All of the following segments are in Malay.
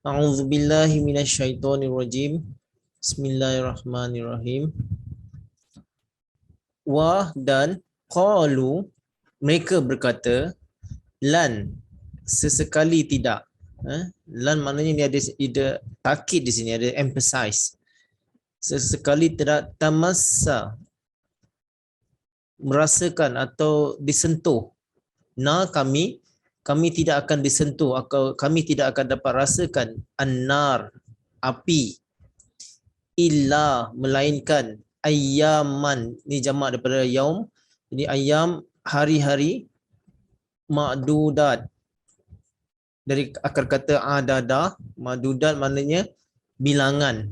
A'udzu billahi minasyaitonir rajim. Bismillahirrahmanirrahim. Dan qalu, mereka berkata, lan, sesekali tidak. Lan maknanya dia ada takkid di sini, ada emphasize. Sesekali tidak tamassa, merasakan atau disentuh. Kami tidak akan disentuh atau kami tidak akan dapat rasakan annar, api, illa, melainkan ayyaman, ni jamak daripada yaum. Jadi ayyam, hari-hari, ma'dudat, dari akar kata adada. Ma'dudat maknanya bilangan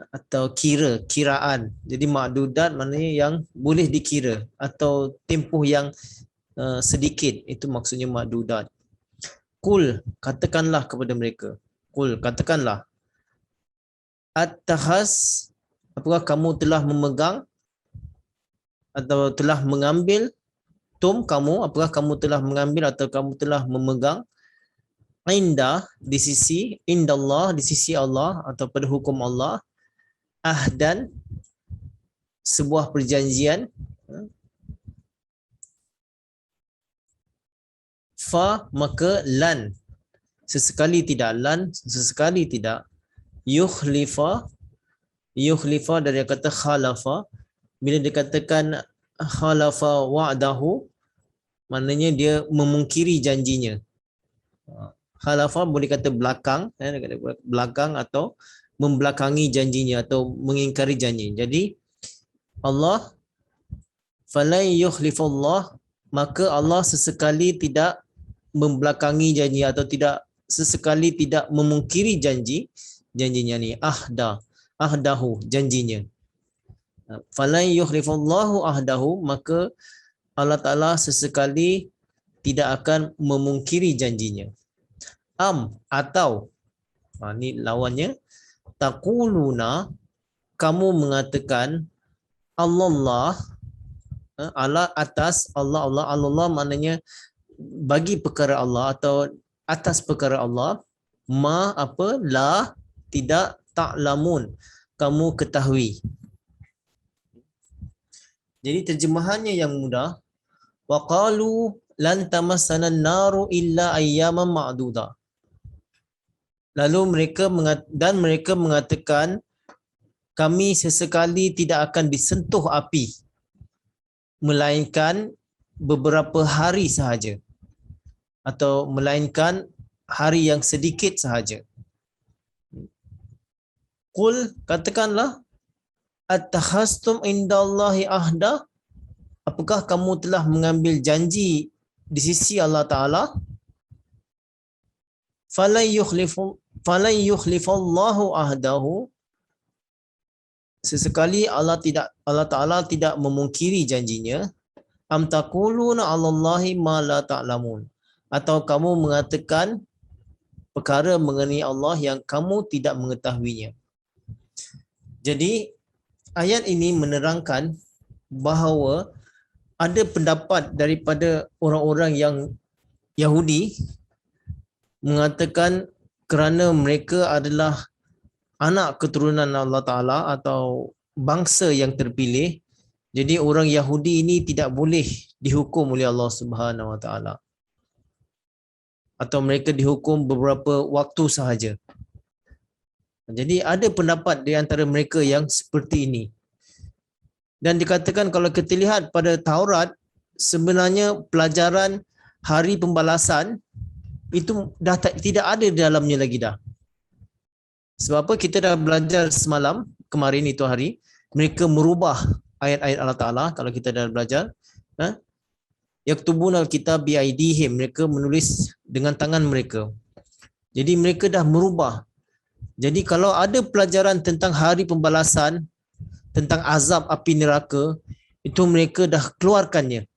atau kiraan. Jadi ma'dudat maknanya yang boleh dikira atau tempoh yang sedikit, itu maksudnya ma'dudat. Kul, katakanlah kepada mereka. Kul, katakanlah, at-tahas, apakah kamu telah memegang atau telah mengambil, kamu, apakah kamu telah mengambil atau kamu telah memegang, di sisi, indallah, di sisi Allah atau pada hukum Allah, ahdan, sebuah perjanjian, maka lan, sesekali tidak, yukhlifa dari kata khalafa. Bila dikatakan khalafa wa'dahu, maknanya dia memungkiri janjinya. Khalafa boleh kata belakang atau membelakangi janjinya atau mengingkari janji. Jadi Allah, falan yukhlifullah, maka Allah sesekali tidak membelakangi janji atau sesekali tidak memungkiri janjinya ni, ahdahu, janjinya. Falan yukhlifullahu ahdahu, maka Allah Ta'ala sesekali tidak akan memungkiri janjinya. Atau, ni lawannya, taquluna, kamu mengatakan, Allah, atas Allah maknanya bagi perkara Allah atau atas perkara Allah, la, tidak, ta'lamun, kamu ketahui. Jadi terjemahannya yang mudah, wa qalu lan tamassana an-naru illa ayyaman ma'duda. Lalu mereka mengatakan, kami sesekali tidak akan disentuh api melainkan beberapa hari sahaja, atau melainkan hari yang sedikit sahaja. Qul, katakanlah, at-takhastum indallahi ahda, apakah kamu telah mengambil janji di sisi Allah Ta'ala? Falan yukhlifallahu ahdahu, sesekali Allah Ta'ala tidak memungkiri janjinya. Am taquluna 'alallahi ma la ta'lamun, atau kamu mengatakan perkara mengenai Allah yang kamu tidak mengetahuinya. Jadi ayat ini menerangkan bahawa ada pendapat daripada orang-orang yang Yahudi mengatakan kerana mereka adalah anak keturunan Allah Ta'ala atau bangsa yang terpilih, jadi orang Yahudi ini tidak boleh dihukum oleh Allah Subhanahu Wa Ta'ala, atau mereka dihukum beberapa waktu sahaja. Jadi ada pendapat di antara mereka yang seperti ini. Dan dikatakan kalau kita lihat pada Taurat, sebenarnya pelajaran hari pembalasan itu dah tidak ada di dalamnya lagi dah. Sebab apa? Kita dah belajar semalam, kemarin itu hari, mereka merubah ayat-ayat Allah Ta'ala. Kalau kita dah belajar, yaktubuna al-kitab biaidihim, mereka menulis dengan tangan mereka. Jadi mereka dah merubah. Jadi kalau ada pelajaran tentang hari pembalasan, tentang azab api neraka, itu mereka dah keluarkannya.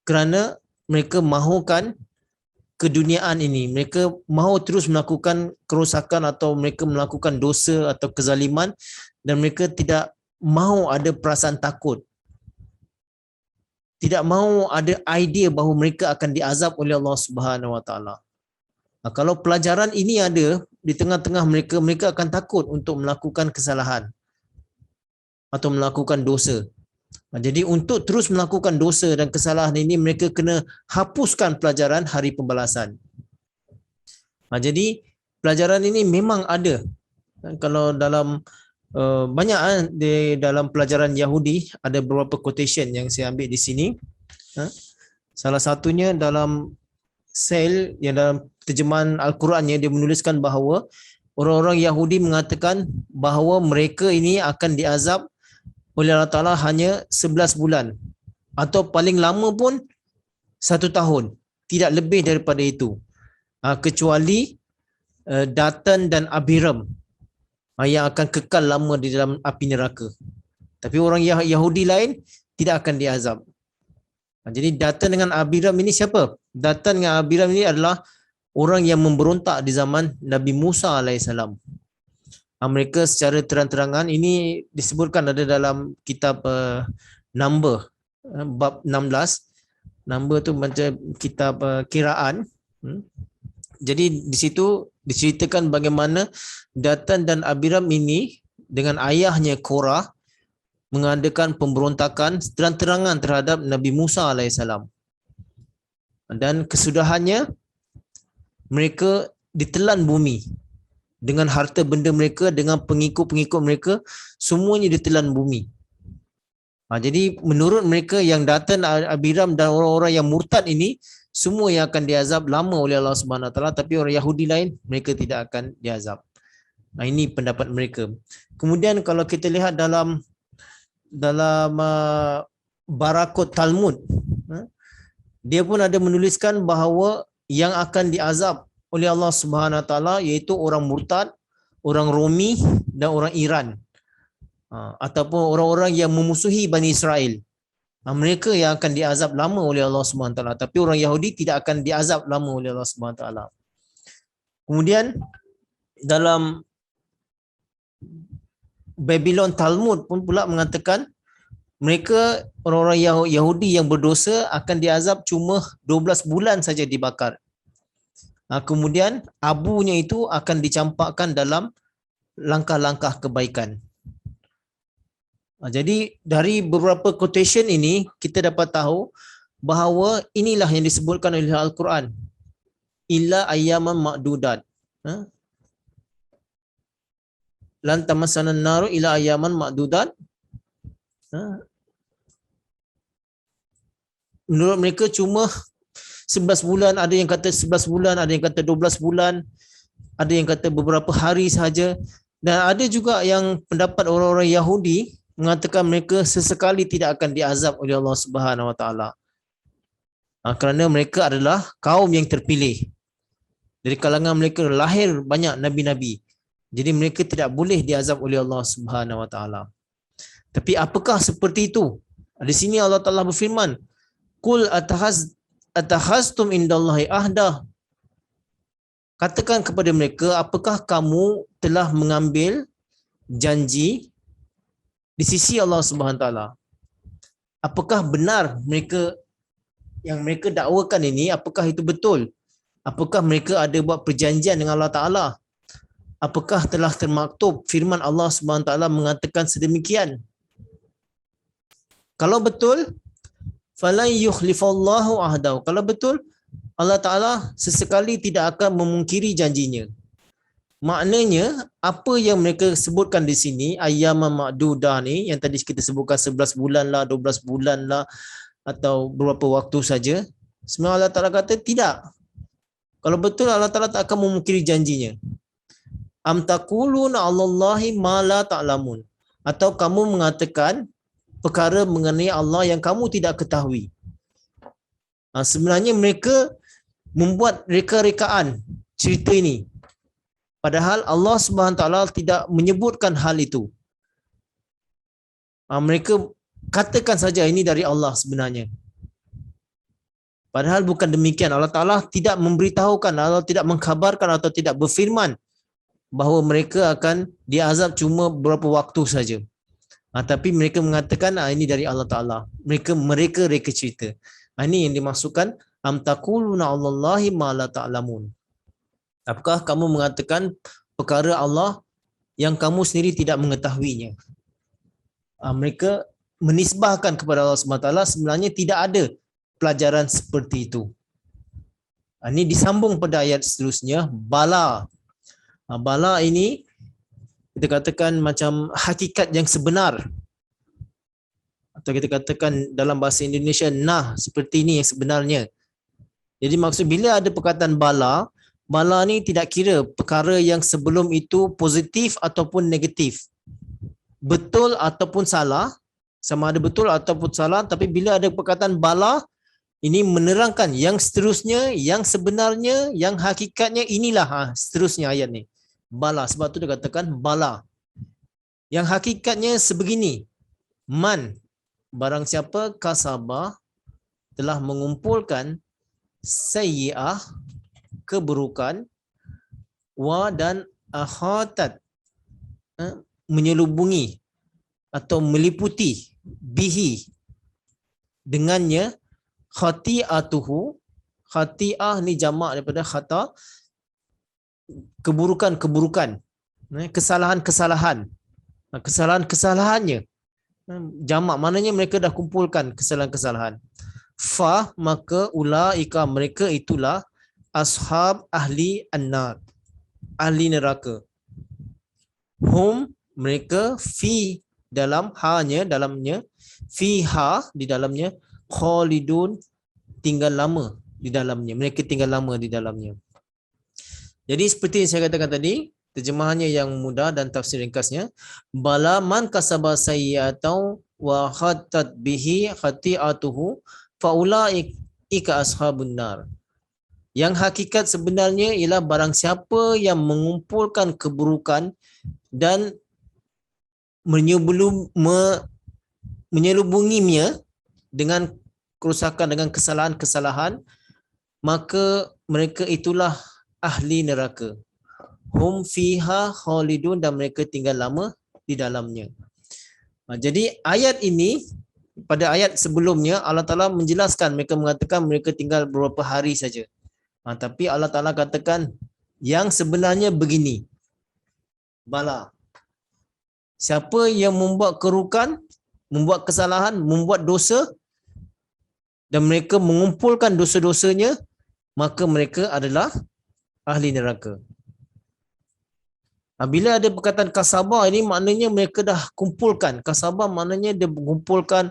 Kerana mereka mahukan keduniaan ini. Mereka mahu terus melakukan kerosakan atau mereka melakukan dosa atau kezaliman, dan mereka tidak mahu ada perasaan takut. Tidak mahu ada idea bahawa mereka akan diazab oleh Allah Subhanahu Wa Taala. Kalau pelajaran ini ada di tengah-tengah mereka, mereka akan takut untuk melakukan kesalahan atau melakukan dosa. Jadi untuk terus melakukan dosa dan kesalahan ini, mereka kena hapuskan pelajaran hari pembalasan. Jadi pelajaran ini memang ada. Kalau dalam banyak di dalam pelajaran Yahudi ada beberapa quotation yang saya ambil di sini. Salah satunya dalam Sel yang dalam terjemahan Al-Qurannya, dia menuliskan bahawa orang-orang Yahudi mengatakan bahawa mereka ini akan diazab oleh Allah Ta'ala hanya 11 bulan atau paling lama pun 1 tahun, tidak lebih daripada itu, kecuali Datan dan Abiram yang akan kekal lama di dalam api neraka. Tapi orang Yahudi lain tidak akan diazab. Jadi Datan dengan Abiram ini siapa? Datan dengan Abiram ini adalah orang yang memberontak di zaman Nabi Musa alaihissalam. Mereka secara terang-terangan ini disebutkan ada dalam kitab Number bab 16. Number tu macam kitab kiraan. Jadi di situ diceritakan bagaimana Datan dan Abiram ini dengan ayahnya Korah mengadakan pemberontakan terang-terangan terhadap Nabi Musa alaihissalam. Dan kesudahannya mereka ditelan bumi dengan harta benda mereka, dengan pengikut-pengikut mereka, semuanya ditelan bumi. Jadi menurut mereka yang Datan, Abiram dan orang-orang yang murtad ini, semua yang akan diazab lama oleh Allah Subhanahu Wa Taala, tapi orang Yahudi lain mereka tidak akan diazab. Ini pendapat mereka. Kemudian kalau kita lihat dalam Barakut Talmud, dia pun ada menuliskan bahawa yang akan diazab oleh Allah Subhanahu Wa Taala iaitu orang murtad, orang Romi dan orang Iran, ataupun orang-orang yang memusuhi Bani Israel. Mereka yang akan diazab lama oleh Allah Subhanahu Wa Taala, tapi orang Yahudi tidak akan diazab lama oleh Allah Subhanahu Wa Taala. Kemudian dalam Babylon Talmud pun pula mengatakan mereka orang-orang Yahudi yang berdosa akan diazab cuma 12 bulan saja dibakar. Kemudian abunya itu akan dicampakkan dalam langkah-langkah kebaikan. Jadi dari beberapa quotation ini kita dapat tahu bahawa inilah yang disebutkan oleh Al-Quran, illa ayyaman ma'dudat. Lan tamassana an-naru ila ayyaman ma'dudat. Menurut mereka cuma 11 bulan, ada yang kata 11 bulan, ada yang kata 12 bulan, ada yang kata beberapa hari sahaja. Dan ada juga yang pendapat orang-orang Yahudi mengatakan mereka sesekali tidak akan diazab oleh Allah Subhanahu Wa Taala. Kerana mereka adalah kaum yang terpilih. Dari kalangan mereka lahir banyak nabi-nabi. Jadi mereka tidak boleh diazab oleh Allah Subhanahu Wa Taala. Tapi apakah seperti itu? Di sini Allah Taala berfirman, "Qul atakhaztum indallahi ahda." Katakan kepada mereka, apakah kamu telah mengambil janji di sisi Allah Subhanahu Taala? Apakah benar mereka yang mereka dakwakan ini, apakah itu betul? Apakah mereka ada buat perjanjian dengan Allah Taala? Apakah telah termaktub firman Allah Subhanahu Taala mengatakan sedemikian? Kalau betul, falan yukhlifallahu ahdahu. Kalau betul, Allah Ta'ala sesekali tidak akan memungkiri janjinya. Maknanya, apa yang mereka sebutkan di sini, ayyaman ma'dudah ni, yang tadi kita sebutkan 11 bulan lah, 12 bulan lah, atau beberapa waktu saja, sebenarnya Allah Ta'ala kata tidak. Kalau betul, Allah Ta'ala tak akan memungkiri janjinya. Am taquluna 'alallahi ma la ta'lamun. Atau kamu mengatakan perkara mengenai Allah yang kamu tidak ketahui. Sebenarnya mereka membuat reka-rekaan cerita ini. Padahal Allah Subhanahu Taala tidak menyebutkan hal itu. Mereka katakan saja ini dari Allah sebenarnya. Padahal bukan demikian. Allah Taala tidak memberitahukan, Allah tidak mengkhabarkan atau tidak berfirman bahawa mereka akan diazab cuma beberapa waktu saja. Tapi mereka mengatakan ini dari Allah Ta'ala. Mereka reka cerita. Ini yang dimaksudkan am taquluna 'alallahi ma la ta'lamun. Apakah kamu mengatakan perkara Allah yang kamu sendiri tidak mengetahuinya? Mereka menisbahkan kepada Allah SWT, sebenarnya tidak ada pelajaran seperti itu. Ini disambung pada ayat seterusnya, bala. Bala ini kita katakan macam hakikat yang sebenar, atau kita katakan dalam bahasa Indonesia, nah seperti ini yang sebenarnya. Jadi maksud bila ada perkataan bala, bala ni tidak kira perkara yang sebelum itu positif ataupun negatif, betul ataupun salah, sama ada betul ataupun salah, tapi bila ada perkataan bala, ini menerangkan yang seterusnya, yang sebenarnya, yang hakikatnya, inilah seterusnya ayat ni. Bala, sebab tu dia katakan bala. Yang hakikatnya sebegini. Man, barang siapa kasabah telah mengumpulkan sayyi'ah, keburukan, wa dan ahatat, menyelubungi atau meliputi, bihi, dengannya, khati'atuhu. Khati'ah ni jamak daripada khata, keburukan-keburukan, kesalahan-kesalahan, kesalahan-kesalahannya, jamak maknanya mereka dah kumpulkan kesalahan-kesalahan. Fa, maka ulaika, mereka itulah ashab ahli an-nar, ahli neraka. Hum, mereka, fi, dalam, hanya, dalamnya, fiha, di dalamnya, khalidun, tinggal lama di dalamnya, mereka tinggal lama di dalamnya. Jadi seperti yang saya katakan tadi, terjemahannya yang mudah dan tafsir ringkasnya, bala man kasaba sayyi'atan wa khatat bihi khati'atuhu faulaika ashabun nar. Yang hakikat sebenarnya ialah barang siapa yang mengumpulkan keburukan dan menyelubunginya dengan kerusakan, dengan kesalahan-kesalahan, maka mereka itulah ahli neraka. Hum fiha khalidun, dan mereka tinggal lama di dalamnya. Jadi ayat ini, pada ayat sebelumnya Allah Ta'ala menjelaskan, mereka mengatakan mereka tinggal beberapa hari saja. Tapi Allah Ta'ala katakan yang sebenarnya begini. Bala. Siapa yang membuat kerukan, membuat kesalahan, membuat dosa, dan mereka mengumpulkan dosa-dosanya, maka mereka adalah ahli neraka. Bila ada perkataan kasabah ini, maknanya mereka dah kumpulkan. Kasabah maknanya dia mengumpulkan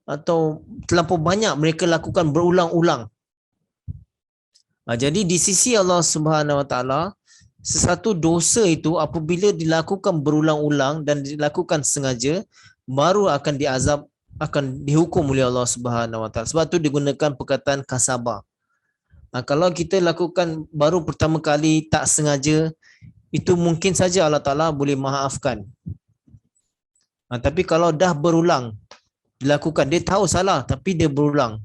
atau terlampau banyak mereka lakukan berulang-ulang. Jadi di sisi Allah Subhanahu Wa Taala, sesuatu dosa itu apabila dilakukan berulang-ulang dan dilakukan sengaja, baru akan diazab, akan dihukum oleh Allah Subhanahu Wa Taala. Sebab tu digunakan perkataan kasabah. Kalau kita lakukan baru pertama kali tak sengaja, itu mungkin saja Allah Ta'ala boleh maafkan. Tapi kalau dah berulang dilakukan, dia tahu salah tapi dia berulang.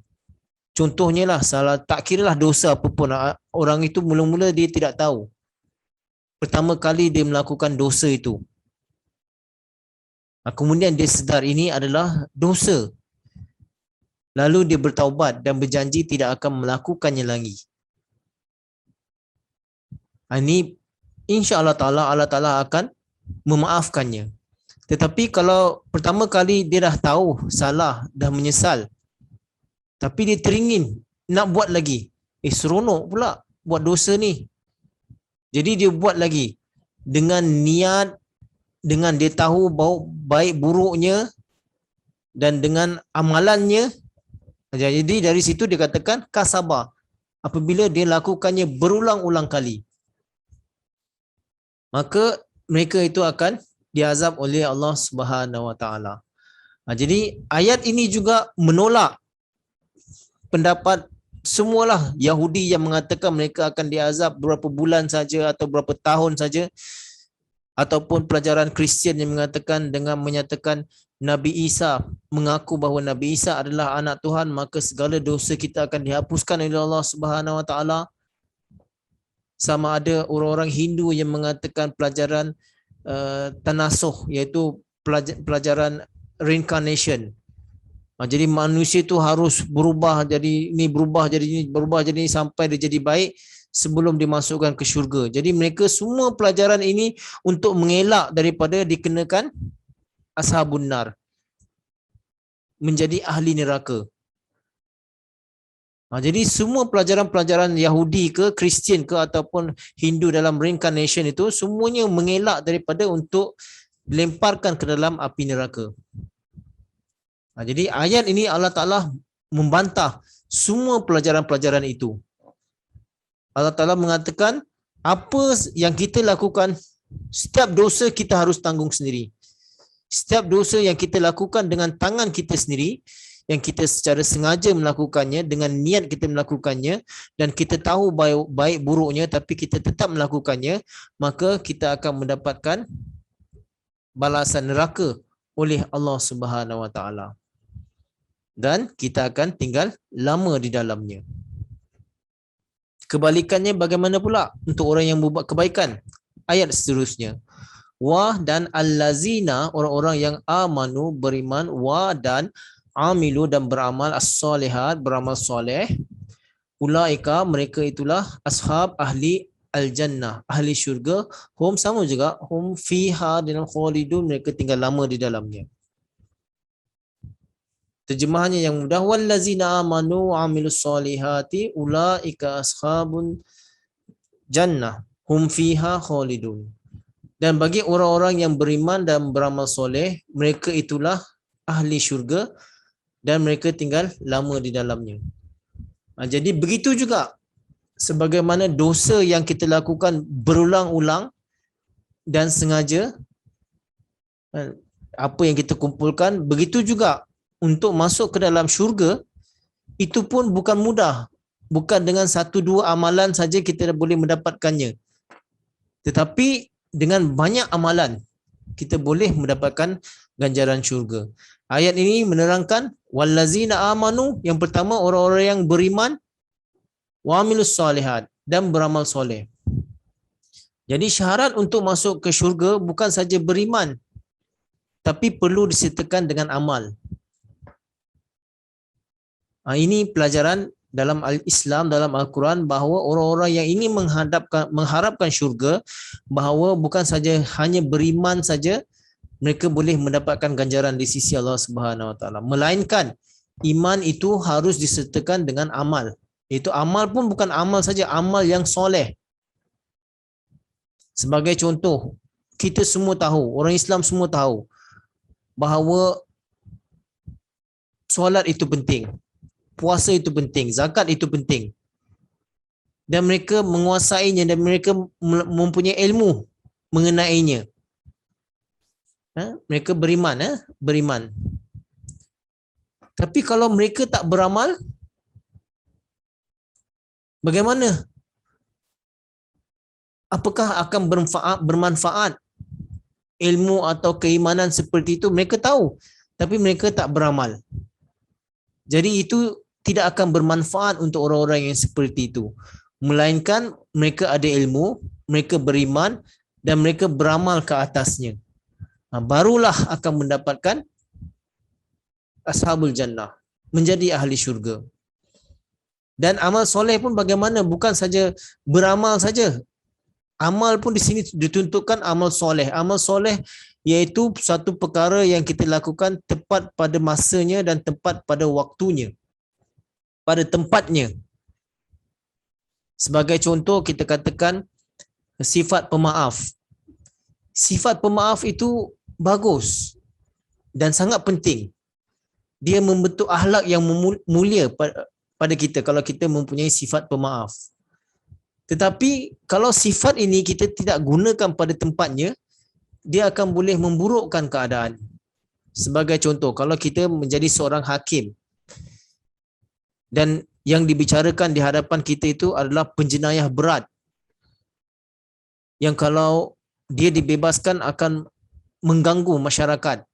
Contohnya lah, salah, tak kira lah dosa apa pun. Orang itu mula-mula dia tidak tahu. Pertama kali dia melakukan dosa itu. Kemudian dia sedar ini adalah dosa. Lalu dia bertaubat dan berjanji tidak akan melakukannya lagi. Ini insya-Allah Ta'ala akan memaafkannya. Tetapi kalau pertama kali dia dah tahu salah, dah menyesal, tapi dia teringin nak buat lagi, seronok pula buat dosa ni, jadi dia buat lagi dengan niat, dengan dia tahu baik buruknya dan dengan amalannya. Jadi dari situ dikatakan kasabah, apabila dia lakukannya berulang-ulang kali, maka mereka itu akan diazab oleh Allah Subhanahu Wa Taala. Jadi ayat ini juga menolak pendapat semualah Yahudi yang mengatakan mereka akan diazab beberapa bulan saja atau berapa tahun saja, ataupun pelajaran Kristian yang mengatakan dengan menyatakan Nabi Isa, mengaku bahawa Nabi Isa adalah anak Tuhan, maka segala dosa kita akan dihapuskan oleh Allah Subhanahu Wa Taala. Sama ada orang-orang Hindu yang mengatakan pelajaran tanasuh, iaitu pelajaran reincarnation. Jadi manusia itu harus berubah jadi ini, berubah jadi ini, berubah jadi ini sampai dia jadi baik, sebelum dimasukkan ke syurga. Jadi mereka semua pelajaran ini untuk mengelak daripada dikenakan ashabun nar, menjadi ahli neraka. Jadi semua pelajaran-pelajaran Yahudi ke Kristian ke ataupun Hindu dalam reincarnation itu semuanya mengelak daripada untuk dilemparkan ke dalam api neraka. Jadi ayat ini Allah Ta'ala membantah semua pelajaran-pelajaran itu. Allah Ta'ala mengatakan apa yang kita lakukan, setiap dosa kita harus tanggung sendiri. Setiap dosa yang kita lakukan dengan tangan kita sendiri, yang kita secara sengaja melakukannya, dengan niat kita melakukannya, dan kita tahu baik buruknya tapi kita tetap melakukannya, maka kita akan mendapatkan balasan neraka oleh Allah Subhanahu Wa Taala. Dan kita akan tinggal lama di dalamnya. Kebalikannya bagaimana pula untuk orang yang membuat kebaikan? Ayat seterusnya. Wa dan allazina, orang-orang yang amanu, beriman, wa dan amilu, dan beramal as-salihat, beramal soleh. Ulaika, mereka itulah ashab ahli al-jannah, ahli syurga. Hum, sama juga, hum fiha dan khalidun, mereka tinggal lama di dalamnya. Terjemahannya yang mudah, wallazina amanu wa amilus solihati ulaika ashabun jannah hum fiha khalidun. Dan bagi orang-orang yang beriman dan beramal soleh, mereka itulah ahli syurga dan mereka tinggal lama di dalamnya. Jadi begitu juga sebagaimana dosa yang kita lakukan berulang-ulang dan sengaja, apa yang kita kumpulkan, begitu juga untuk masuk ke dalam syurga, itu pun bukan mudah. Bukan dengan satu dua amalan saja kita boleh mendapatkannya. Tetapi dengan banyak amalan, kita boleh mendapatkan ganjaran syurga. Ayat ini menerangkan, wallazina amanu, yang pertama orang-orang yang beriman, wa amilus solihat, dan beramal soleh. Jadi syarat untuk masuk ke syurga bukan saja beriman, tapi perlu disertakan dengan amal. Ini pelajaran dalam Islam, dalam Al-Quran, bahawa orang-orang yang ingin mengharapkan syurga, bahawa bukan saja hanya beriman saja mereka boleh mendapatkan ganjaran di sisi Allah Subhanahu Wa Taala, melainkan iman itu harus disertakan dengan amal. Itu amal pun bukan amal saja, amal yang soleh. Sebagai contoh, kita semua tahu, orang Islam semua tahu bahawa solat itu penting, puasa itu penting, zakat itu penting. Dan mereka menguasainya dan mereka mempunyai ilmu mengenainya. Mereka beriman, beriman. Tapi kalau mereka tak beramal, bagaimana? Apakah akan bermanfaat ilmu atau keimanan seperti itu? Mereka tahu, tapi mereka tak beramal. Jadi itu tidak akan bermanfaat untuk orang-orang yang seperti itu. Melainkan mereka ada ilmu, mereka beriman dan mereka beramal ke atasnya. Barulah akan mendapatkan ashabul jannah, menjadi ahli syurga. Dan amal soleh pun bagaimana? Bukan saja beramal saja. Amal pun di sini dituntutkan amal soleh. Amal soleh iaitu satu perkara yang kita lakukan tepat pada masanya dan tepat pada waktunya, pada tempatnya. Sebagai contoh, kita katakan sifat pemaaf. Sifat pemaaf itu bagus dan sangat penting. Dia membentuk akhlak yang mulia pada kita kalau kita mempunyai sifat pemaaf. Tetapi kalau sifat ini kita tidak gunakan pada tempatnya, dia akan boleh memburukkan keadaan. Sebagai contoh, kalau kita menjadi seorang hakim dan yang dibicarakan di hadapan kita itu adalah penjenayah berat, yang kalau dia dibebaskan akan mengganggu masyarakat,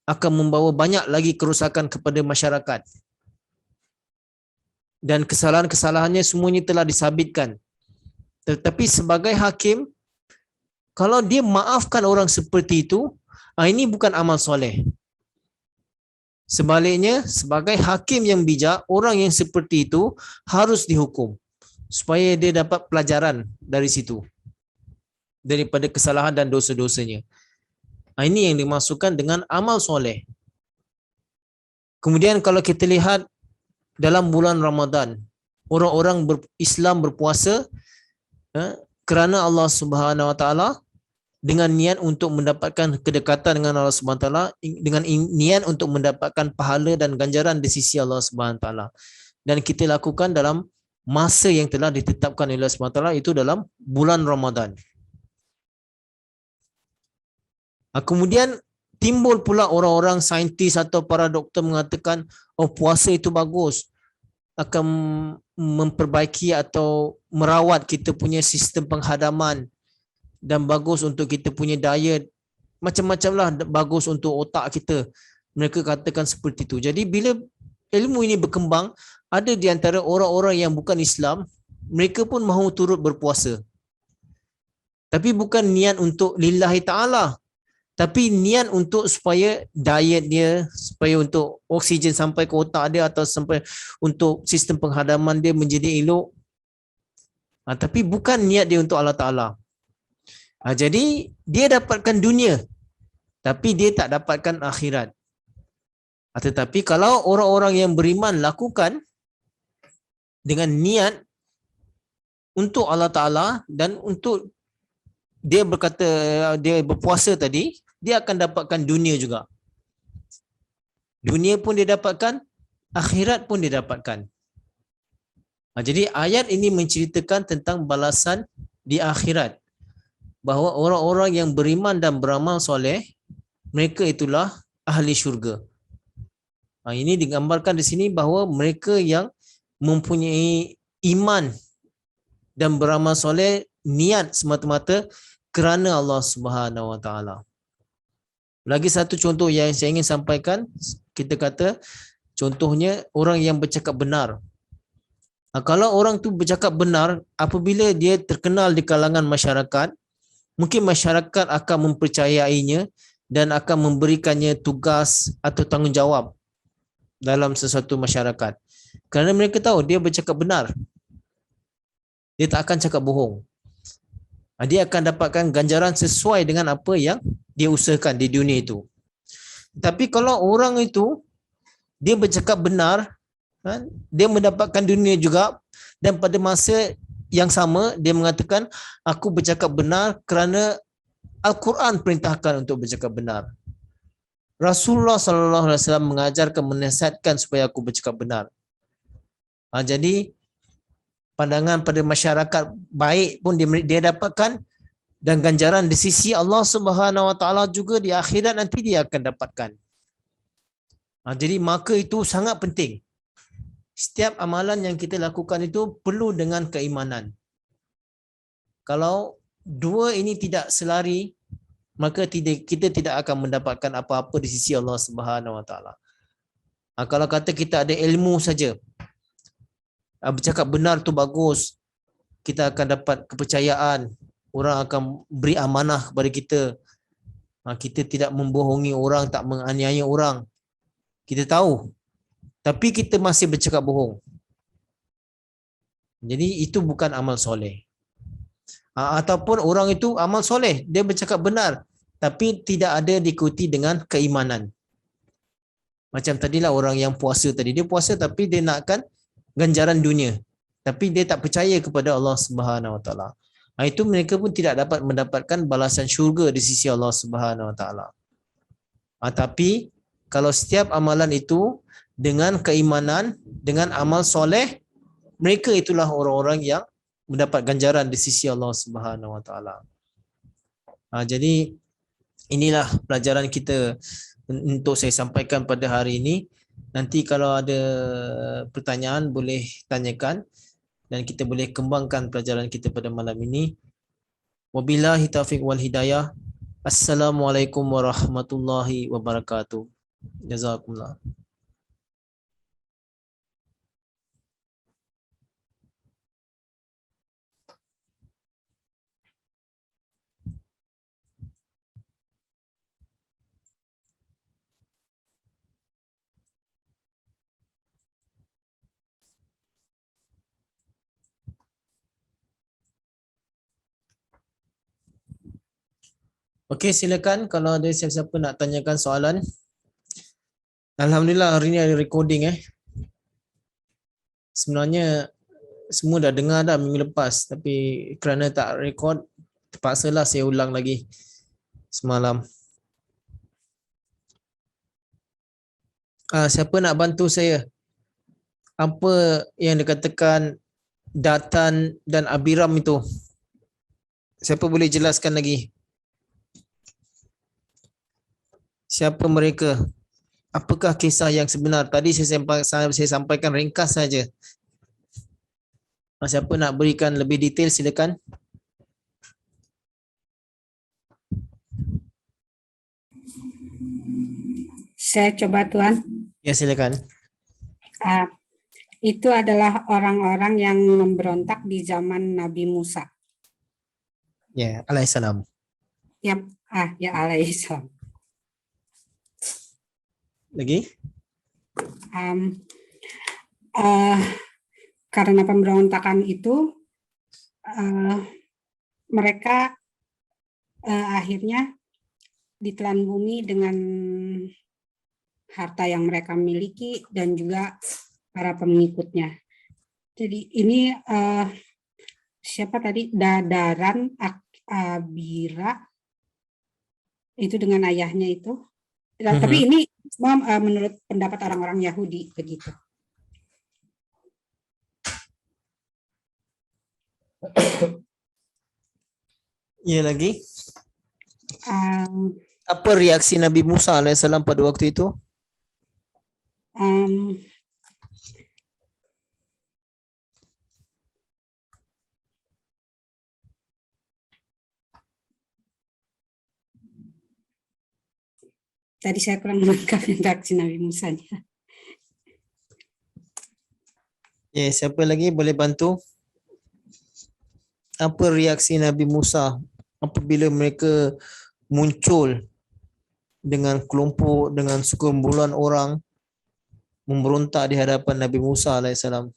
akan membawa banyak lagi kerosakan kepada masyarakat. Dan kesalahan-kesalahannya semuanya telah disabitkan. Tetapi sebagai hakim, kalau dia maafkan orang seperti itu, ini bukan amal soleh. Sebaliknya, sebagai hakim yang bijak, orang yang seperti itu harus dihukum. supaya dia dapat pelajaran dari situ, daripada kesalahan dan dosa-dosanya. Ini yang dimasukkan dengan amal soleh. Kemudian kalau kita lihat dalam bulan Ramadan, orang-orang Islam berpuasa kerana Allah Subhanahu Wa Taala, dengan niat untuk mendapatkan kedekatan dengan Allah Subhanahu Wa Taala, dengan niat untuk mendapatkan pahala dan ganjaran di sisi Allah Subhanahu Wa Taala. Dan kita lakukan dalam masa yang telah ditetapkan oleh Allah Subhanahu Wa Taala, itu dalam bulan Ramadan. Kemudian timbul pula orang-orang saintis atau para doktor mengatakan, oh puasa itu bagus, akan memperbaiki atau merawat kita punya sistem penghadaman, dan bagus untuk kita punya diet, macam-macam lah, bagus untuk otak kita. Mereka katakan seperti itu. Jadi bila ilmu ini berkembang, ada di antara orang-orang yang bukan Islam, mereka pun mahu turut berpuasa. Tapi bukan niat untuk lillahi ta'ala, tapi niat untuk supaya diet dia, supaya untuk oksigen sampai ke otak dia, atau sampai untuk sistem penghadaman dia menjadi elok. Tapi bukan niat dia untuk Allah Ta'ala. Jadi dia dapatkan dunia, tapi dia tak dapatkan akhirat. Tetapi kalau orang-orang yang beriman lakukan dengan niat untuk Allah Ta'ala, dan untuk dia berkata, dia berpuasa tadi, dia akan dapatkan dunia juga. Dunia pun dia dapatkan, akhirat pun dia dapatkan. Jadi ayat ini menceritakan tentang balasan di akhirat, bahawa orang-orang yang beriman dan beramal soleh, mereka itulah ahli syurga. Ini digambarkan di sini bahawa mereka yang mempunyai iman dan beramal soleh, niat semata-mata kerana Allah Subhanahu Wa Taala. Lagi satu contoh yang saya ingin sampaikan, kita kata contohnya orang yang bercakap benar. Kalau orang tu bercakap benar, apabila dia terkenal di kalangan masyarakat, mungkin masyarakat akan mempercayainya dan akan memberikannya tugas atau tanggungjawab dalam sesuatu masyarakat. Kerana mereka tahu dia bercakap benar. Dia tak akan cakap bohong. Dia akan dapatkan ganjaran sesuai dengan apa yang dia usahakan di dunia itu. Tapi kalau orang itu dia bercakap benar, dia mendapatkan dunia juga, dan pada masa yang sama dia mengatakan, aku bercakap benar kerana Al-Quran perintahkan untuk bercakap benar. Rasulullah sallallahu alaihi wasallam mengajarkan, menasihatkan supaya aku bercakap benar. Jadi pandangan pada masyarakat baik pun dia dapatkan, dan ganjaran di sisi Allah Subhanahu Wa Taala juga di akhirat nanti dia akan dapatkan. Jadi maka itu sangat penting. Setiap amalan yang kita lakukan itu perlu dengan keimanan. Kalau dua ini tidak selari, maka kita tidak akan mendapatkan apa-apa di sisi Allah Subhanahu Wa Taala. Kalau kata kita ada ilmu saja, bercakap benar tu bagus, kita akan dapat kepercayaan, orang akan beri amanah kepada kita. Kita tidak membohongi orang, tak menganiaya orang. Kita tahu, tapi kita masih bercakap bohong. Jadi itu bukan amal soleh. Ataupun orang itu amal soleh, dia bercakap benar, tapi tidak ada diikuti dengan keimanan. Macam tadilah orang yang puasa tadi, dia puasa tapi dia nakkan ganjaran dunia, tapi dia tak percaya kepada Allah Subhanahu Wa Taala. Itu mereka pun tidak dapat mendapatkan balasan syurga di sisi Allah Subhanahu Wa Taala. Tapi kalau setiap amalan itu dengan keimanan, dengan amal soleh, mereka itulah orang-orang yang mendapat ganjaran di sisi Allah Subhanahu Wa Taala. Jadi inilah pelajaran kita untuk saya sampaikan pada hari ini. Nanti kalau ada pertanyaan boleh tanyakan, dan kita boleh kembangkan pelajaran kita pada malam ini. Wabillahi taufiq wal hidayah. Assalamualaikum warahmatullahi wabarakatuh. Jazakumullah. Okey, silakan kalau ada siapa-siapa nak tanyakan soalan. Alhamdulillah hari ni ada recording Sebenarnya semua dah dengar dah minggu lepas, tapi kerana tak record terpaksalah saya ulang lagi semalam. Siapa nak bantu saya? Apa yang dikatakan Datan dan Abiram itu? Siapa boleh jelaskan lagi? Siapa mereka? Apakah kisah yang sebenar? Tadi saya sampaikan ringkas saja. Siapa nak berikan lebih detail silakan. Saya coba Tuan. Ya silakan. Ah, itu adalah orang-orang yang memberontak di zaman Nabi Musa. Ya, alaihissalam. Ya, ya alaihissalam. Lagi? Karena pemberontakan itu, mereka akhirnya ditelan bumi dengan harta yang mereka miliki dan juga para pengikutnya. Jadi ini siapa tadi? Dadaran Abira itu dengan ayahnya itu. Tapi ini semua menurut pendapat orang-orang Yahudi begitu. Ya lagi. Apa reaksi Nabi Musa alaihissalam pada waktu itu? Tadi saya kurang menangkap reaksi Nabi Musa. Ya, siapa lagi boleh bantu? Apa reaksi Nabi Musa apabila mereka muncul dengan kelompok, dengan sekumpulan orang memberontak di hadapan Nabi Musa alaihissalam?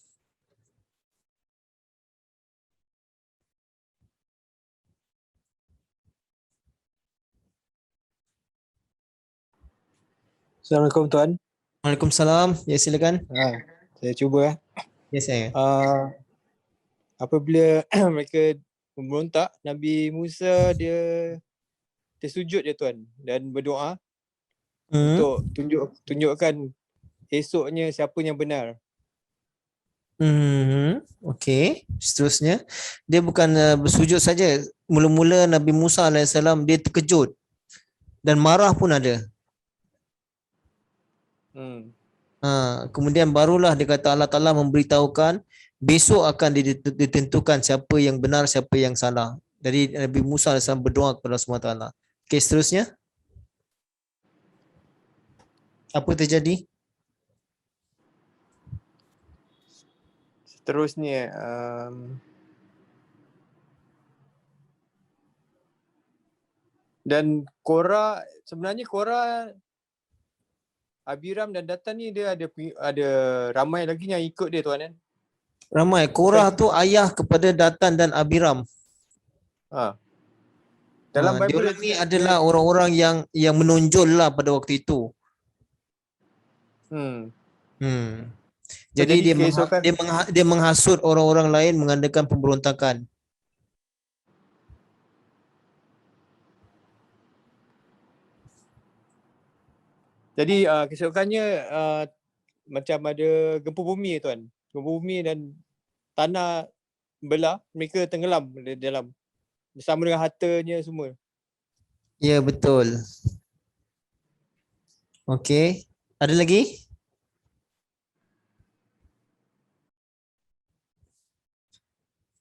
Assalamualaikum Tuan. Waalaikumsalam. Ya silakan. Saya cuba. Ya saya. Apabila mereka memberontak, Nabi Musa dia tersujud je Tuan dan berdoa untuk tunjukkan esoknya siapa yang benar. Okey. Seterusnya dia bukan bersujud saja. Mula-mula Nabi Musa alaihissalam dia terkejut dan marah pun ada. Kemudian barulah dia kata Allah Ta'ala memberitahukan besok akan ditentukan siapa yang benar, siapa yang salah. Jadi Nabi Musa AS berdoa kepada Allah SWT. Okey, seterusnya. Apa terjadi? Seterusnya, dan Korah, sebenarnya Korah, Abiram dan Datan ni dia ada ramai lagi yang ikut dia Tuan kan? Ramai. Korah tu ayah kepada Datan dan Abiram. Dalam Bible diorang ni adalah orang-orang yang menonjol lah pada waktu itu. Jadi dia menghasut orang-orang lain mengadakan pemberontakan. Jadi keesokannya macam ada gempa bumi Tuan. Gempa bumi dan tanah belah, mereka tenggelam di dalam bersama dengan hartanya semua. Ya, betul. Okey. Ada lagi?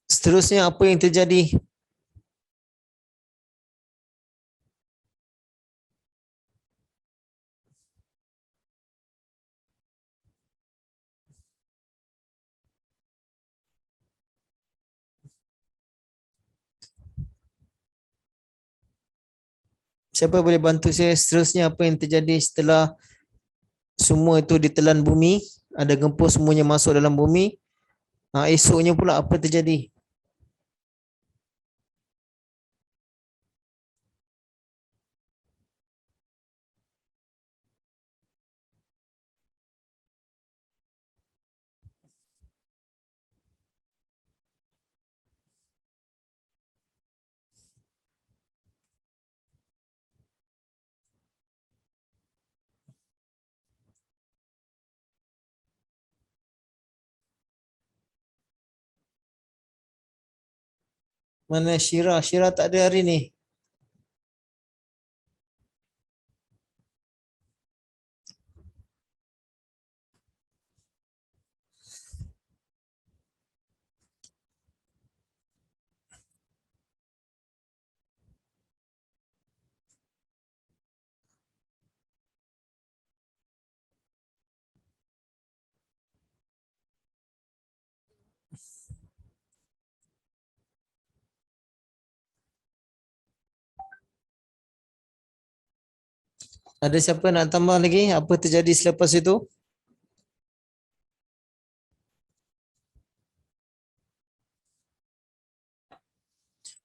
Seterusnya apa yang terjadi? Siapa boleh bantu saya seterusnya apa yang terjadi setelah semua itu ditelan bumi, ada gempa semuanya masuk dalam bumi. Esoknya pula apa terjadi? Mana Syira? Syira tak ada hari ni. Ada siapa nak tambah lagi? Apa terjadi selepas itu?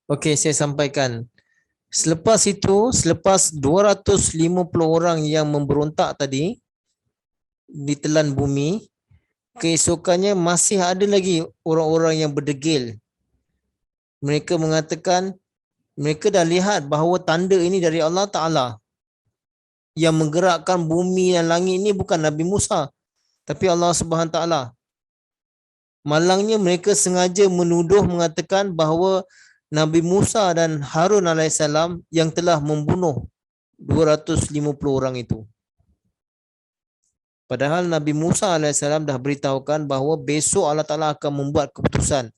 Okey, saya sampaikan. Selepas itu, selepas 250 orang yang memberontak tadi ditelan bumi, keesokannya masih ada lagi orang-orang yang berdegil. Mereka mengatakan mereka dah lihat bahawa tanda ini dari Allah Ta'ala. Yang menggerakkan bumi dan langit ini bukan Nabi Musa, tapi Allah Subhanahu Ta'ala. Malangnya mereka sengaja menuduh mengatakan bahawa Nabi Musa dan Harun alaihissalam yang telah membunuh 250 orang itu. Padahal Nabi Musa alaihissalam dah beritahukan bahawa besok Allah Ta'ala akan membuat keputusan.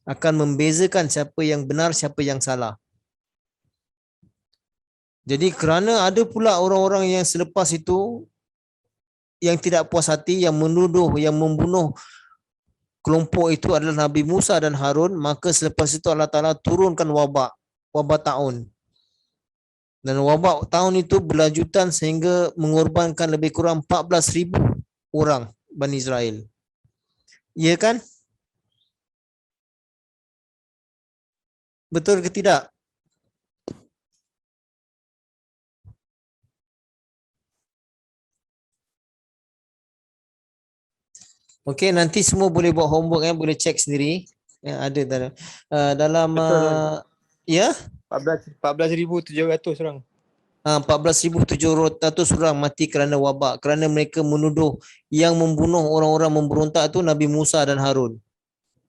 Akan membezakan siapa yang benar, siapa yang salah. Jadi kerana ada pula orang-orang yang selepas itu yang tidak puas hati, yang menuduh, yang membunuh kelompok itu adalah Nabi Musa dan Harun, maka selepas itu Allah Ta'ala turunkan wabak taun. Dan wabak taun itu berlanjutan sehingga mengorbankan lebih kurang 14,000 orang Bani Israel. Ya kan? Betul ke tidak? Okey, nanti semua boleh buat homework, boleh check sendiri. Ada dalam Betul, ya 14,700 orang. 14,700 orang mati kerana wabak, kerana mereka menuduh yang membunuh orang-orang memberontak itu Nabi Musa dan Harun.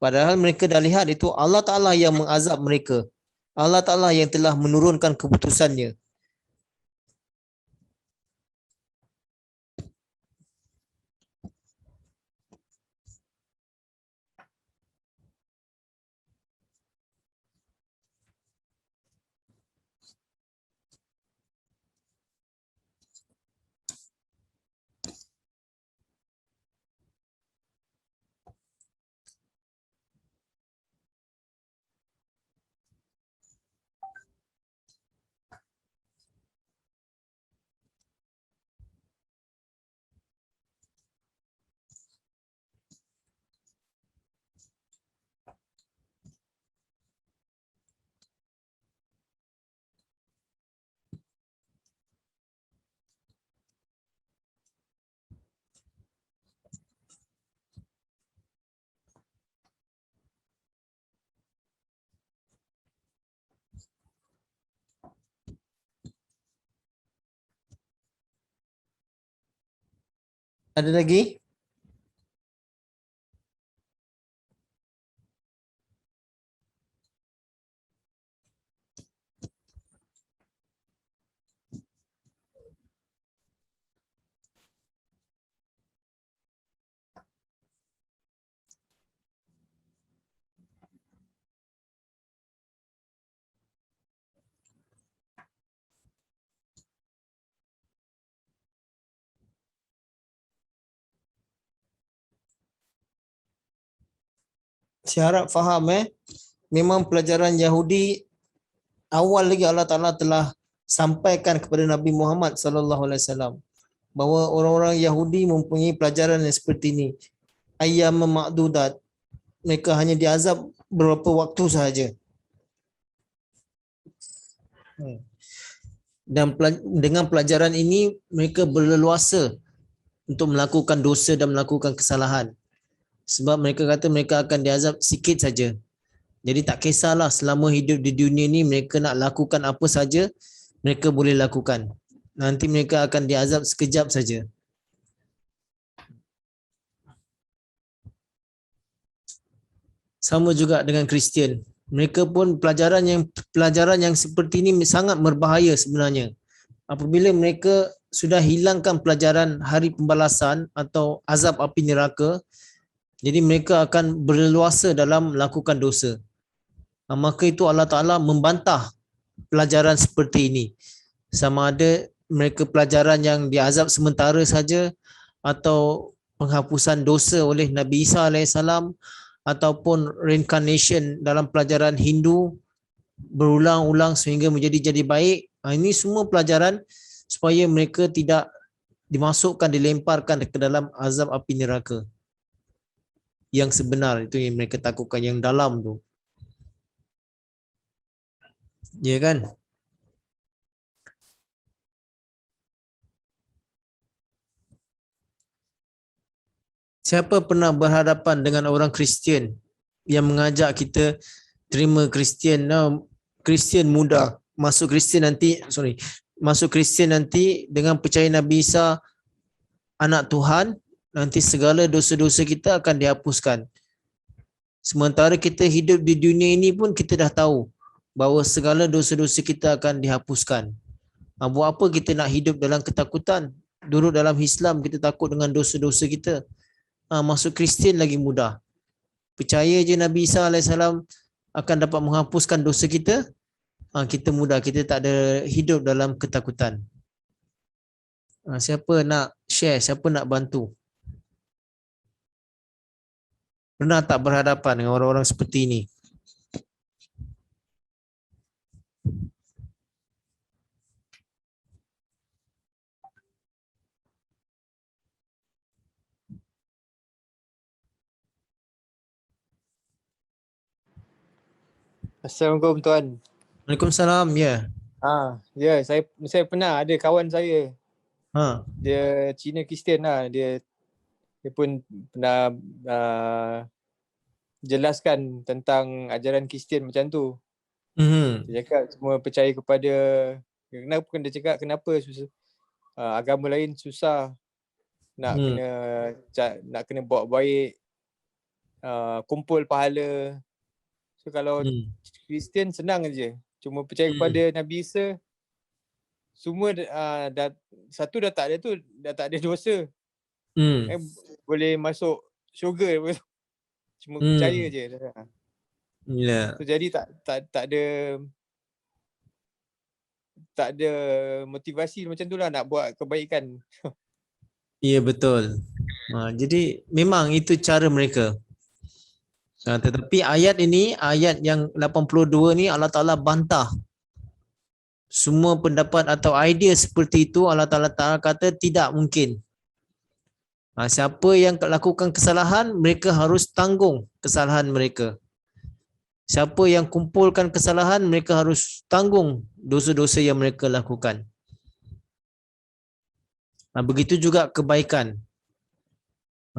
Padahal mereka dah lihat itu Allah Ta'ala yang mengazab mereka. Allah Ta'ala yang telah menurunkan keputusannya. Ada lagi? Saya harap faham memang pelajaran Yahudi awal lagi Allah Ta'ala telah sampaikan kepada Nabi Muhammad sallallahu alaihi wasallam bahawa orang-orang Yahudi mempunyai pelajaran yang seperti ini. Ayyam ma'dudat. Mereka hanya diazab beberapa waktu sahaja. Dan dengan pelajaran ini mereka berleluasa untuk melakukan dosa dan melakukan kesalahan. Sebab mereka kata mereka akan diazab sikit saja. Jadi tak kisahlah selama hidup di dunia ni mereka nak lakukan apa saja, mereka boleh lakukan. Nanti mereka akan diazab sekejap saja. Sama juga dengan Kristian. Mereka pun pelajaran yang seperti ini sangat berbahaya sebenarnya. Apabila mereka sudah hilangkan pelajaran hari pembalasan atau azab api neraka, jadi mereka akan berleluasa dalam melakukan dosa. Maka itu Allah Ta'ala membantah pelajaran seperti ini. Sama ada mereka pelajaran yang diazab sementara saja atau penghapusan dosa oleh Nabi Isa AS ataupun reincarnation dalam pelajaran Hindu berulang-ulang sehingga jadi baik. Ini semua pelajaran supaya mereka tidak dimasukkan, dilemparkan ke dalam azab api neraka. Yang sebenar itu yang mereka takutkan, yang dalam tu. Ya kan? Siapa pernah berhadapan dengan orang Kristian yang mengajak kita terima Kristian, Kristian muda, masuk Kristian nanti dengan percaya Nabi Isa anak Tuhan, nanti segala dosa-dosa kita akan dihapuskan. Sementara kita hidup di dunia ini pun kita dah tahu bahawa segala dosa-dosa kita akan dihapuskan. Buat apa kita nak hidup dalam ketakutan? Duduk dalam Islam kita takut dengan dosa-dosa kita. Masuk Kristian lagi mudah. Percaya je Nabi Isa AS akan dapat menghapuskan dosa kita. Kita mudah, kita tak ada hidup dalam ketakutan. Siapa nak share, siapa nak bantu? Pernah tak berhadapan dengan orang-orang seperti ini? Assalamualaikum tuan. Waalaikumsalam, ya. Ya, saya pernah ada kawan saya. Ha. Dia Cina Kristian lah. Dia pun pernah jelaskan tentang ajaran Kristian macam tu. Dia cakap semua percaya kepada, dia cakap kenapa agama lain susah nak kena buat baik, kumpul pahala. So kalau Kristian senang aja, cuma percaya kepada Nabi Isa, semua satu dah tak ada dosa. Boleh masuk syurga. Cuma percaya je. So, jadi tak ada motivasi macam tu lah nak buat kebaikan. Ya, betul. Jadi memang itu cara mereka. Tetapi ayat ini, ayat yang 82 ni Allah Ta'ala bantah. Semua pendapat atau idea seperti itu Allah Ta'ala kata tidak mungkin. Siapa yang lakukan kesalahan, mereka harus tanggung kesalahan mereka. Siapa yang kumpulkan kesalahan, mereka harus tanggung dosa-dosa yang mereka lakukan. Begitu juga kebaikan.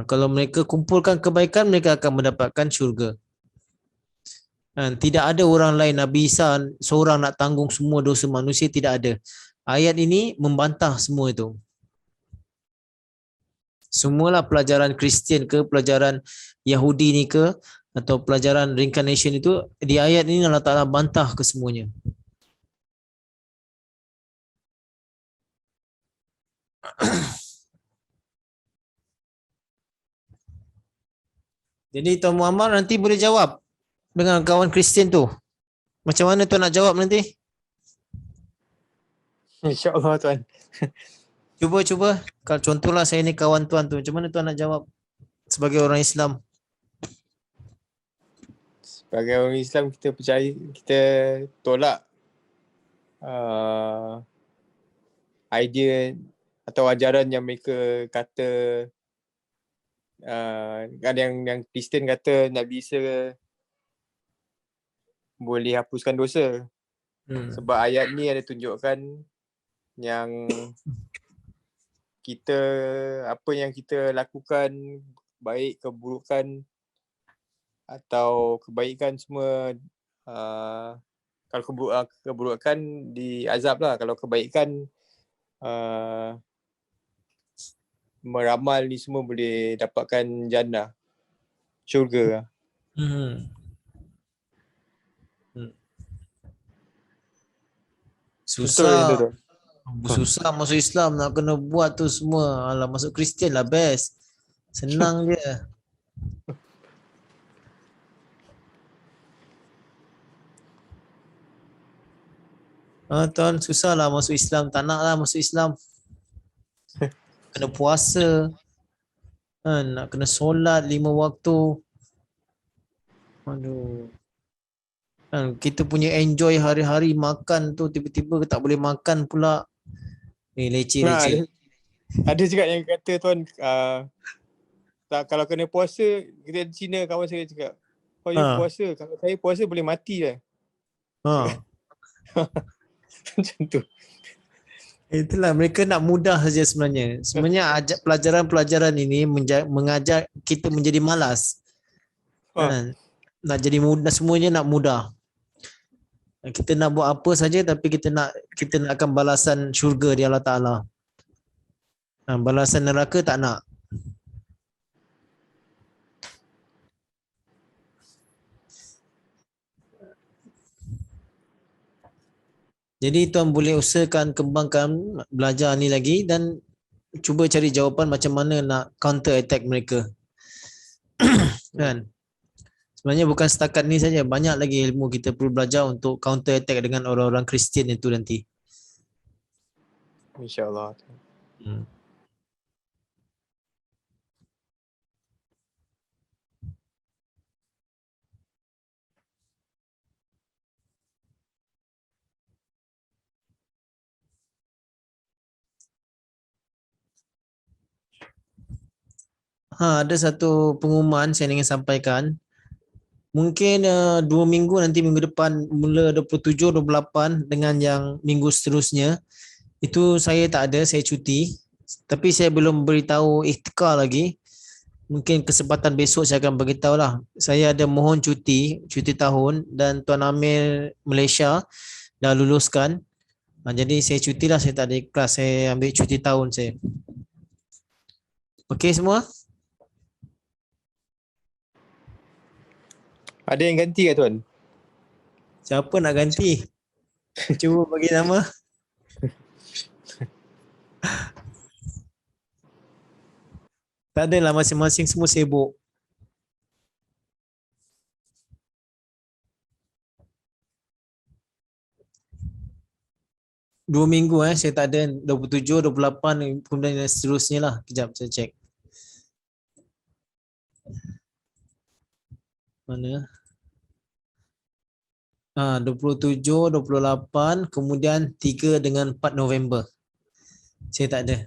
Kalau mereka kumpulkan kebaikan, mereka akan mendapatkan syurga. Tidak ada orang lain, Nabi Isa seorang nak tanggung semua dosa manusia, tidak ada. Ayat ini membantah semua itu. Semualah pelajaran Kristian ke, pelajaran Yahudi ni ke, atau pelajaran reincarnation itu, di ayat ini Allah Ta'ala bantah ke semuanya. Jadi Tuan Muhammad nanti boleh jawab dengan kawan Kristian tu. Macam mana tuan nak jawab nanti? InsyaAllah tuan. Cuba. Kalau contohlah saya ni kawan tuan tu, macam mana tuan nak jawab sebagai orang Islam? Sebagai orang Islam, kita percaya, kita tolak idea atau ajaran yang mereka kata, ada yang Kristian kata Nabi Isa boleh hapuskan dosa. Sebab ayat ni ada tunjukkan yang kita, apa yang kita lakukan, baik keburukan atau kebaikan semua, kalau keburukan diazab lah. Kalau kebaikan meramal ni semua boleh dapatkan jannah, syurga. Betul macam tu Susah. tuan. Susah masuk Islam, nak kena buat tu semua. Alah, masuk Kristian lah best. Senang je. Tuan, susah lah masuk Islam. Tak nak lah masuk Islam. Kena puasa. Nak kena solat 5 waktu. Aduh. Kita punya enjoy hari-hari makan tu, tiba-tiba tak boleh makan pula. Leceh. Ada juga yang kata tuan, tak, kalau kena puasa, kita di Cina kawan saya cakap, oh you puasa, kalau saya puasa boleh mati lah. Macam tu. Itulah, mereka nak mudah saja sebenarnya. Sebenarnya pelajaran-pelajaran ini mengajak kita menjadi malas. Nak jadi mudah, semuanya nak mudah. Kita nak buat apa saja tapi kita nakkan balasan syurga di Allah Ta'ala. Balasan neraka tak nak. Jadi tuan boleh usahakan kembangkan belajar ni lagi dan cuba cari jawapan macam mana nak counter attack mereka. Kan? Sebenarnya bukan setakat ni saja, banyak lagi ilmu kita perlu belajar untuk counter attack dengan orang-orang Kristian itu nanti. InsyaAllah. Ada satu pengumuman saya ingin sampaikan. Mungkin 2 minggu nanti, minggu depan mula 27, 28 dengan yang minggu seterusnya itu saya tak ada, saya cuti. Tapi saya belum beritahu ikhtikar lagi. Mungkin kesempatan besok saya akan beritahu lah. Saya ada mohon cuti tahun dan Tuan Amir Malaysia dah luluskan. Jadi saya cuti lah, saya tak ada kelas, saya ambil cuti tahun saya. Okey semua? Ada yang ganti ke tuan? Siapa nak ganti? Cuba bagi nama. Tak adalah, masing-masing semua sibuk. Dua minggu saya tak ada, 27, 28 kemudian seterusnya lah. Kejap saya cek. Mana? 27, 28, kemudian 3 dengan 4 November. Saya tak ada.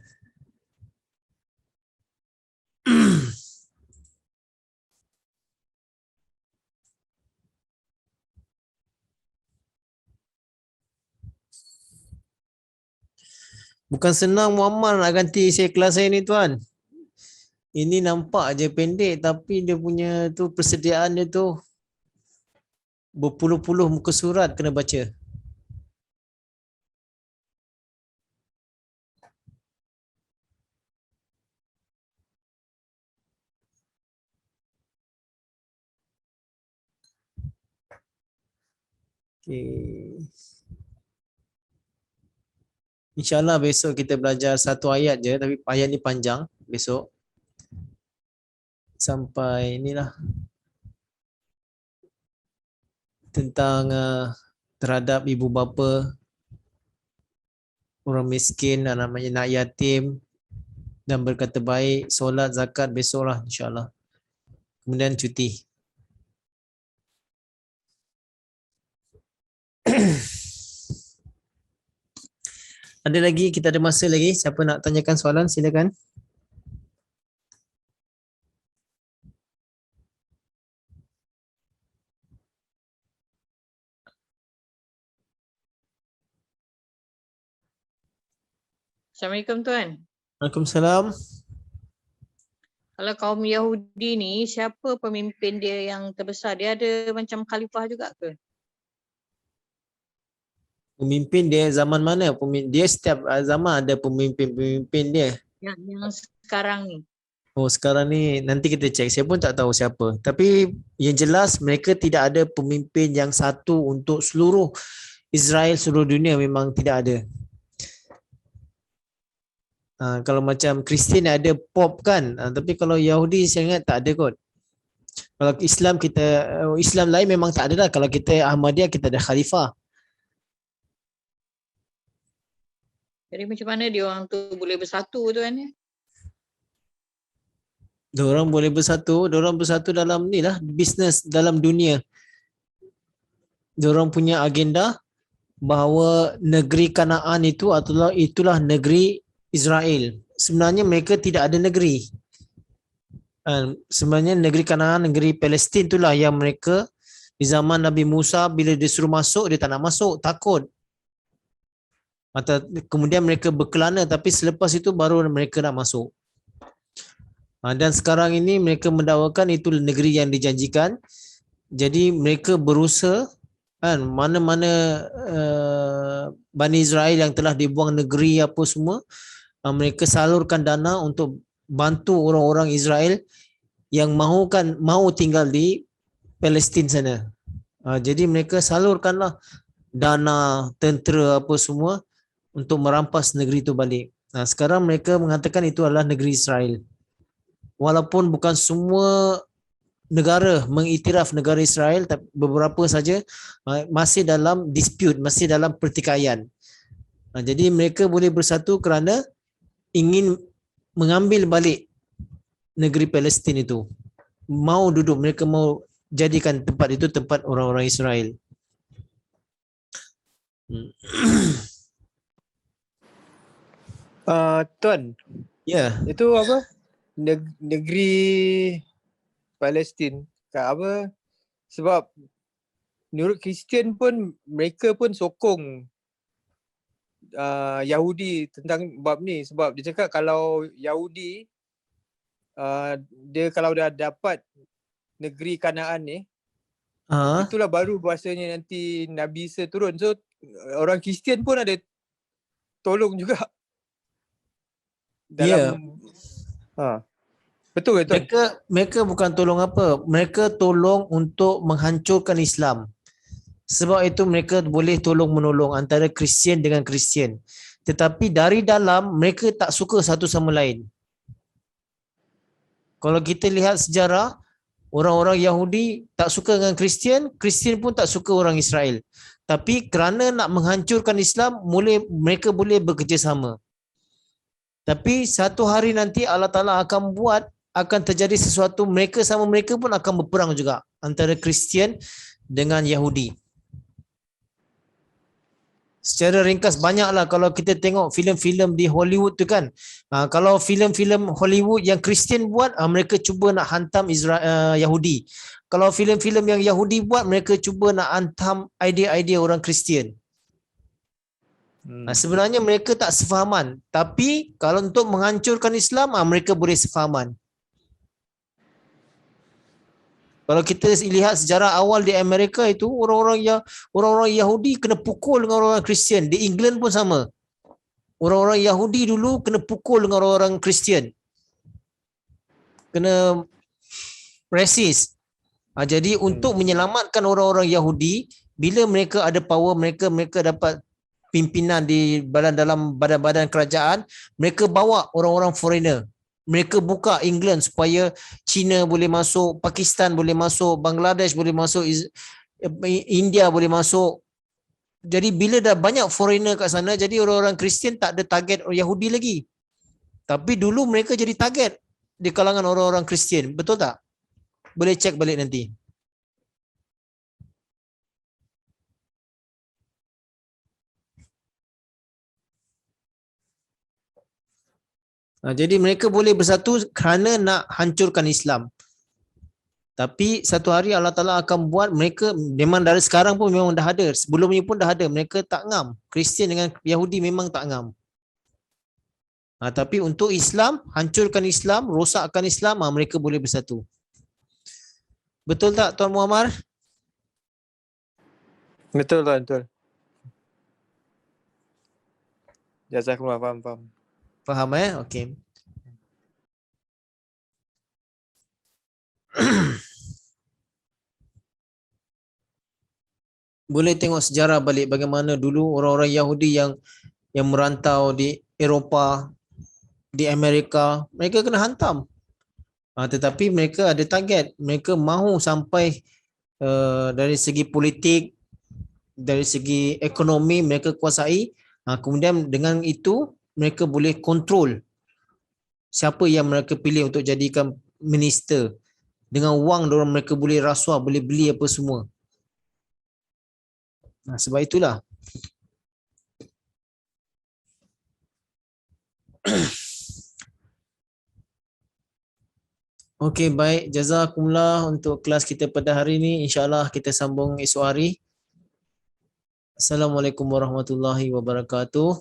Bukan senang Muhammad nak ganti isi kelas saya ni tuan. Ini nampak je pendek tapi dia punya tu persediaan dia tu berpuluh-puluh muka surat kena baca. Okay. InsyaAllah besok kita belajar satu ayat je, tapi ayat ni panjang besok. Sampai inilah. Tentang terhadap ibu bapa, orang miskin, anak yatim dan berkata baik, solat, zakat besoklah insyaAllah. Kemudian cuti. Ada lagi, kita ada masa lagi. Siapa nak tanyakan soalan silakan. Assalamualaikum Tuan. Waalaikumsalam. Kalau kaum Yahudi ni, siapa pemimpin dia yang terbesar? Dia ada macam khalifah juga ke? Pemimpin dia zaman mana? Dia setiap zaman ada pemimpin-pemimpin dia. Yang sekarang ni. Oh, sekarang ni nanti kita cek. Saya pun tak tahu siapa. Tapi yang jelas mereka tidak ada pemimpin yang satu untuk seluruh Israel seluruh dunia memang tidak ada. Kalau macam Kristian ada Pop kan, tapi kalau Yahudi saya ingat tak ada kot. Kalau Islam kita, Islam lain memang tak ada lah. Kalau kita Ahmadiyah kita ada khalifah. Jadi macam mana dia orang tu boleh bersatu tu kan? Diorang boleh bersatu, diorang bersatu dalam ni lah, bisnes dalam dunia. Diorang punya agenda bahawa negeri Kanaan itulah negeri Israel. Sebenarnya mereka tidak ada negeri. Sebenarnya negeri Kanaan, negeri Palestin itulah yang mereka di zaman Nabi Musa bila disuruh masuk dia tak nak masuk, takut. Atau kemudian mereka berkelana, tapi selepas itu baru mereka nak masuk. Dan sekarang ini mereka mendakwakan itu negeri yang dijanjikan. Jadi mereka berusaha mana-mana Bani Israel yang telah dibuang negeri apa semua, mereka salurkan dana untuk bantu orang-orang Israel yang mahu tinggal di Palestin sana. Jadi mereka salurkanlah dana, tentera apa semua untuk merampas negeri itu balik. Sekarang mereka mengatakan itu adalah negeri Israel. Walaupun bukan semua negara mengiktiraf negara Israel, tapi beberapa saja masih dalam dispute, masih dalam pertikaian. Jadi mereka boleh bersatu kerana ingin mengambil balik negeri Palestin itu. Mau duduk, mereka mau jadikan tempat itu tempat orang-orang Israel. Tuan, Ya, itu apa? Negeri Palestin. Apa? Sebab menurut Kristian pun mereka pun sokong Yahudi tentang bab ni, sebab dia cakap kalau Yahudi dia kalau dah dapat negeri Kanaan ni, itulah baru bahasanya nanti Nabi Isa turun. So orang Kristian pun ada tolong juga dalam betul ke tuan? mereka bukan tolong apa, mereka tolong untuk menghancurkan Islam. Sebab itu mereka boleh tolong menolong antara Kristian dengan Kristian. Tetapi dari dalam mereka tak suka satu sama lain. Kalau kita lihat sejarah, orang-orang Yahudi tak suka dengan Kristian, Kristian pun tak suka orang Israel. Tapi kerana nak menghancurkan Islam, mereka boleh bekerjasama. Tapi satu hari nanti Allah Ta'ala akan terjadi sesuatu, mereka pun akan berperang juga antara Kristian dengan Yahudi. Secara ringkas banyaklah kalau kita tengok filem-filem di Hollywood tu kan. Kalau filem-filem Hollywood yang Kristian buat, mereka cuba nak hantam Yahudi. Kalau filem-filem yang Yahudi buat, mereka cuba nak hantam idea-idea orang Kristian. Sebenarnya mereka tak sefahaman. Tapi kalau untuk menghancurkan Islam, mereka boleh sefahaman. Kalau kita lihat sejarah awal di Amerika itu, orang-orang Yahudi kena pukul dengan orang-orang Kristian. Di England pun sama. Orang-orang Yahudi dulu kena pukul dengan orang-orang Kristian. Kena racist. Jadi untuk menyelamatkan orang-orang Yahudi, bila mereka ada power, mereka dapat pimpinan di dalam badan-badan kerajaan, mereka bawa orang-orang foreigner. Mereka buka England supaya China boleh masuk, Pakistan boleh masuk, Bangladesh boleh masuk, India boleh masuk. Jadi bila dah banyak foreigner kat sana, jadi orang-orang Kristian tak ada target Yahudi lagi. Tapi dulu mereka jadi target di kalangan orang-orang Kristian. Betul tak? Boleh cek balik nanti. Jadi mereka boleh bersatu kerana nak hancurkan Islam. Tapi satu hari Allah Ta'ala akan buat mereka, memang dari sekarang pun memang dah ada. Sebelum ni pun dah ada. Mereka tak ngam. Kristian dengan Yahudi memang tak ngam. Tapi untuk Islam, hancurkan Islam, rosakkan Islam, mereka boleh bersatu. Betul tak Tuan Muammar? Betul tuan, betul. Jazakumullah, faham. Faham okey. boleh tengok sejarah balik bagaimana dulu orang-orang Yahudi yang merantau di Eropah, di Amerika, mereka kena hantam. Tetapi mereka ada target, mereka mahu sampai dari segi politik, dari segi ekonomi mereka kuasai. Kemudian dengan itu mereka boleh kontrol siapa yang mereka pilih untuk jadikan minister. Dengan wang diorang mereka boleh rasuah, boleh beli apa semua. Sebab itulah. Okey, baik. Jazakumullah untuk kelas kita pada hari ini. InsyaAllah kita sambung esok hari. Assalamualaikum warahmatullahi wabarakatuh.